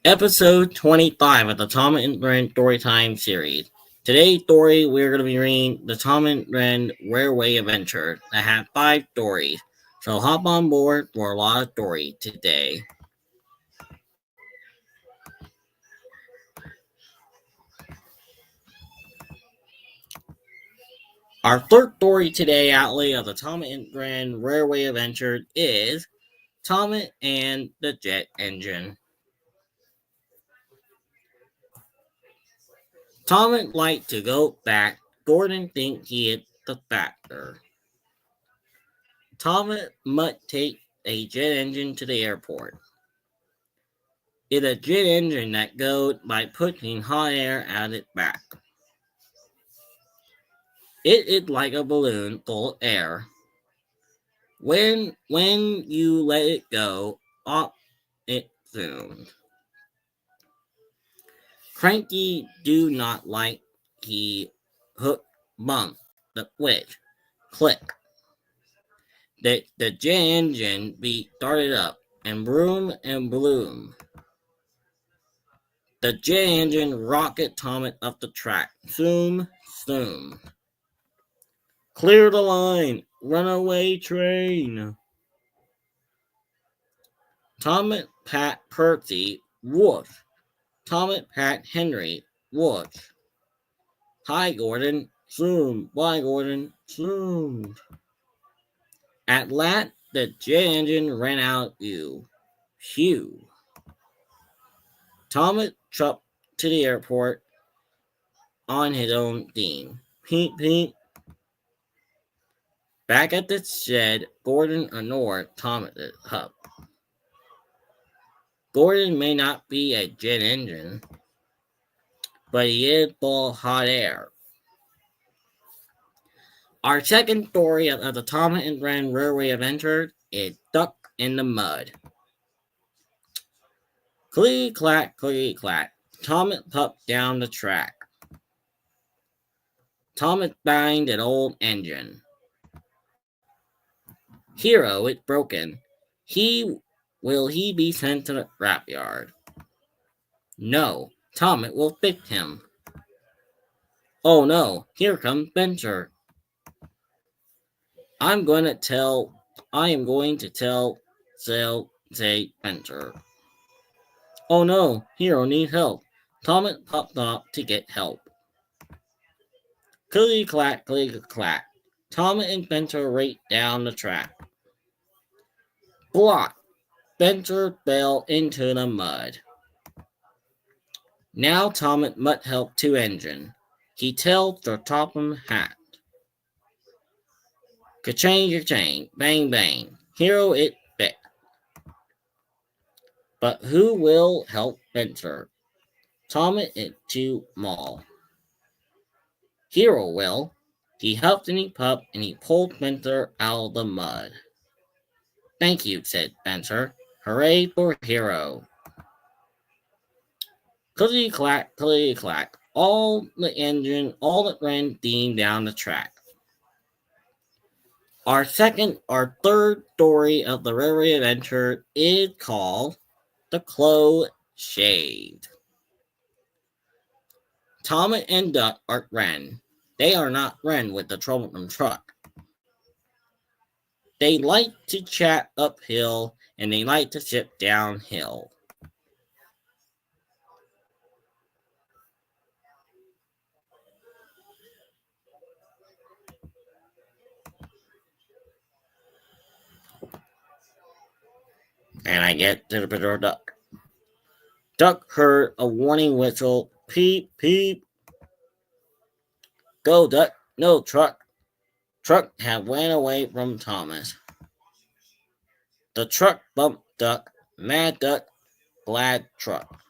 Episode 25 of the Tom and Ren Storytime series. Today's story, we're going to be reading the Tom and Ren Railway Adventure that have 5 stories. So hop on board for a lot of story today. Our third story today, outlay of the Tom and Ren Railway Adventure, is Tom and the Jet Engine. Tom liked to go back. Gordon think he hit the factor. Tom might take a jet engine to the airport. It's a jet engine that goes by putting hot air out its back. It is like a balloon full of air. When you let it go, up it zooms. Cranky do not like he hook bump the switch. Click. The jet engine be started up and broom and bloom. The jet engine rocket Tom up the track. Zoom, zoom. Clear the line. Runaway train. Tom Pat Percy. Whoosh. Tom Pat Henry. Whoosh. Hi, Gordon. Zoom. Bye, Gordon. Zoom. At last, the jet engine ran out you. Phew. Tom trucked to the airport on his own theme. Peep, peep. Back at the shed, Gordon ignored Thomas's hub. Gordon may not be a jet engine, but he is full of hot air. Our second story of the Tom and Ren Railway Adventure is Stuck in the Mud. Clickety clack, clickety clack. Thomas puffed down the track. Thomas banged an old engine. Hero is broken. Will he be sent to the scrapyard? No, Thomas will fix him. Oh no, here comes Spencer. I am going to tell say Spencer. Oh no, Hero needs help. Thomas popped off to get help. Clickety clack, clickety clack. Thomas and Spencer raced down the track. Block! Spencer fell into the mud. Now Thomas must help two engine. He tells the Topham hat. Ka-chang, ka-chang, bang, bang. Hero it bit. But who will help Spencer? Thomas is too small. Hero will. He huffed and he puffed and he pulled Spencer out of the mud. Thank you, said Spencer. Hooray for Hero. Clickety clack, clickety clack. All the ran steam down the track. Our third story of the railway adventure is called The Close Shave. Tom and Duck are Wren. They are not Wren with the troublesome truck. They like to chat uphill and they like to sit downhill. And I get to the picture of Duck. Duck heard a warning whistle. Peep, peep. Go, Duck. No, Truck. Truck had ran away from Thomas. The truck bumped Duck. Mad Duck, glad Truck.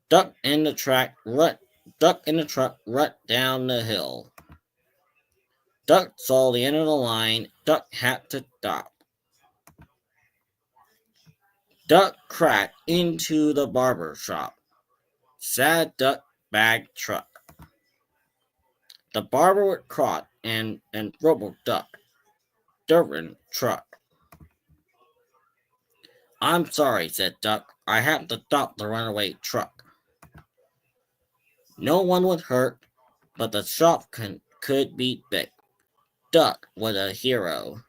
Duck in the truck rut down the hill. Duck saw the end of the line. Duck had to stop. Duck cracked into the barber shop. Sad Duck bagged Truck. The barber was caught and troubled Duck. Durbin Truck. I'm sorry, said Duck. I have to stop the runaway truck. No one was hurt, but the shop could be fixed. Duck was a hero.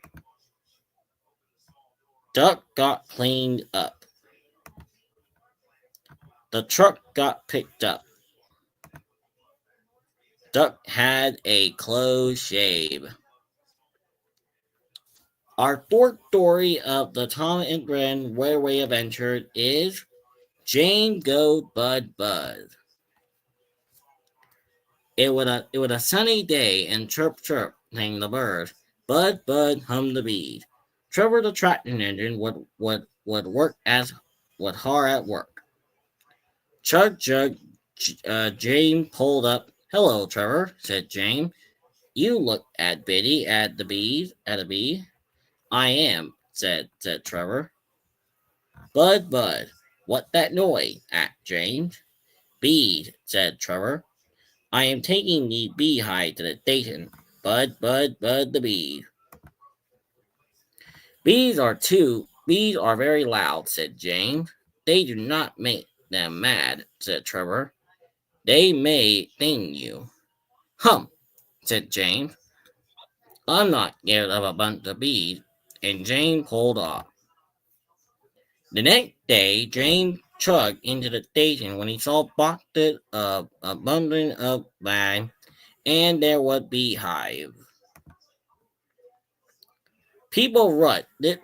Duck got cleaned up. The truck got picked up. Duck had a close shave. Our fourth story of the Tom and Gren Railway Adventure is Jane Go Bud Bud. It was a sunny day and chirp chirp sang the birds. Bud Bud hummed the bees. Trevor the tractor engine would work as would hard at work. Chug chug. Jane pulled up. Hello, Trevor, said Jane. You look at Biddy at a bee. I am, said Trevor. Bud Bud, what that noise? Asked Jane. Bees, said Trevor. I am taking the beehive to the station. Bud Bud Bud the bee. Bees are very loud, said Jane. They do not make them mad, said Trevor. They may sting you. Hum, said Jane. I'm not scared of a bunch of bees. And Jane pulled off. The next day, Jane chugged into the station when he saw boxes of abundant of bags, and there was beehive. People rushed this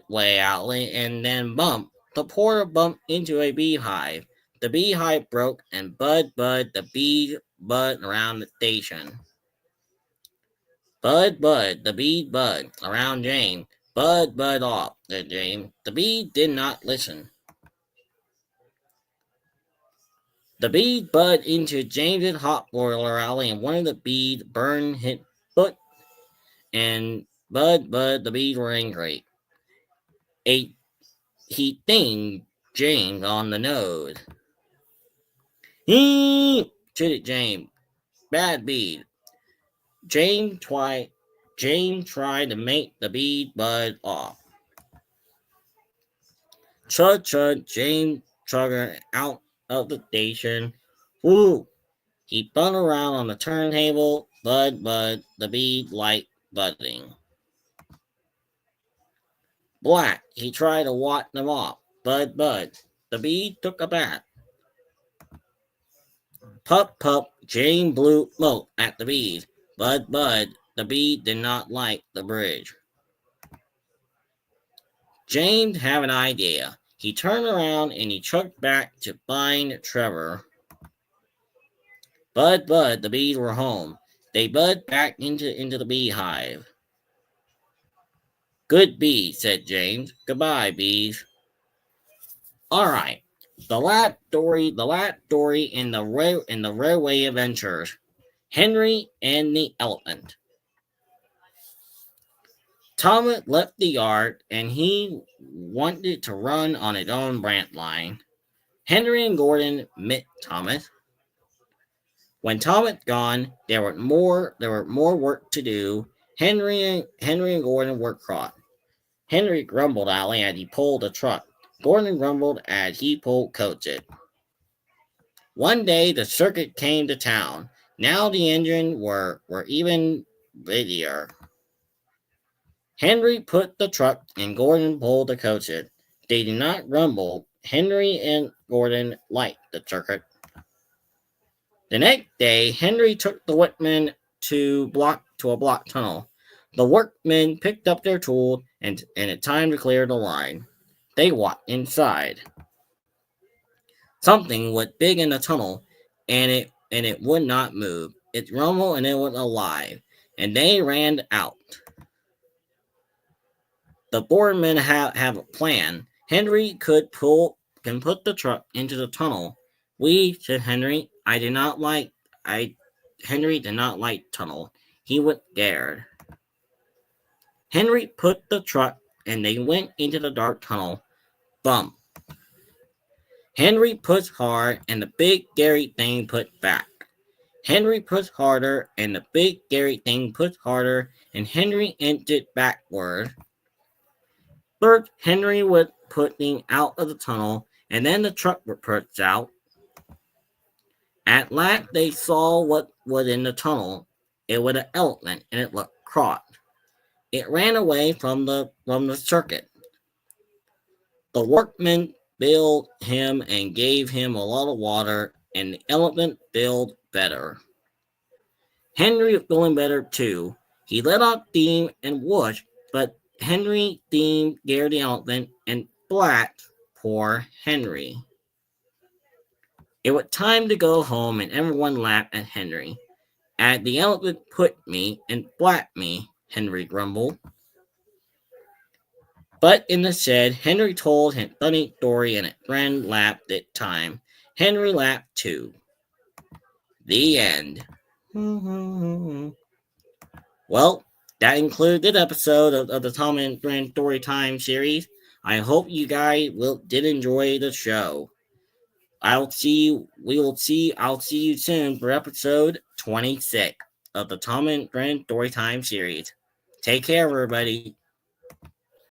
way out and then bumped. The porter bumped into a beehive. The beehive broke and Bud the bee buzzed around the station. Bud the bee buzzed around Jane. Bud off, said Jane. The bee did not listen. The bee buzzed into James's hot boiler alley and one of the bees burned his foot and Bud the bees were angry. He dinged James on the nose. He chitted James. Bad bee. Jane tried to make the bee bud off. Chud, James truggered out of the station. Whoo! He spun around on the turntable. Bud, the bee liked budding. Black, he tried to ward them off. Bud, the bee took a bath. Pup, Jane blew smoke at the bees. Bud, the bee did not like the bridge. James had an idea. He turned around and he chugged back to find Trevor. Bud, the bees were home. They buzzed back into the beehive. Good bees, said James. Goodbye, bees. All right. The last story in the railway adventures. Henry and the elephant. Thomas left the yard and he wanted to run on his own branch line. Henry and Gordon met Thomas. When Thomas gone, there were more work to do. Henry and Gordon were cross. Henry grumbled loudly as he pulled the truck. Gordon grumbled as he pulled coaches. One day the circuit came to town. Now the engines were even busier. Henry put the truck and Gordon pulled the coaches. They did not grumble. Henry and Gordon liked the circuit. The next day, Henry took the workmen to a block tunnel. The workmen picked up their tools and it's time to clear the line. They walked inside. Something was big in the tunnel, and it would not move. It rumbled and it was alive, and they ran out. The boardmen have a plan. Henry can put the truck into the tunnel. Said Henry. Henry did not like tunnel. He was scared. Henry put the truck and they went into the dark tunnel. Bump. Henry pushed hard and the big scary thing put back. Henry pushed harder and the big scary thing pushed harder and Henry entered backward. First, Henry was putting out of the tunnel And then the truck reports out. At last they saw what was in the tunnel. It was an elephant and it looked crocked. It ran away from the circuit. The workmen filled him and gave him a lot of water, and the elephant felt better. Henry was feeling better too. He let out steam and whoosh, but Henry steam scared the elephant and splat poor Henry. It was time to go home, and everyone laughed at Henry. At the elephant put me and splat me, Henry grumbled. But in the shed, Henry told his funny story, and a friend laughed at time. Henry laughed too. The end. Well, that included this episode of the Tom and Friend Storytime series. I hope you guys did enjoy the show. I'll see you soon for episode 26 of the Tom and Friend Storytime series. Take care, everybody.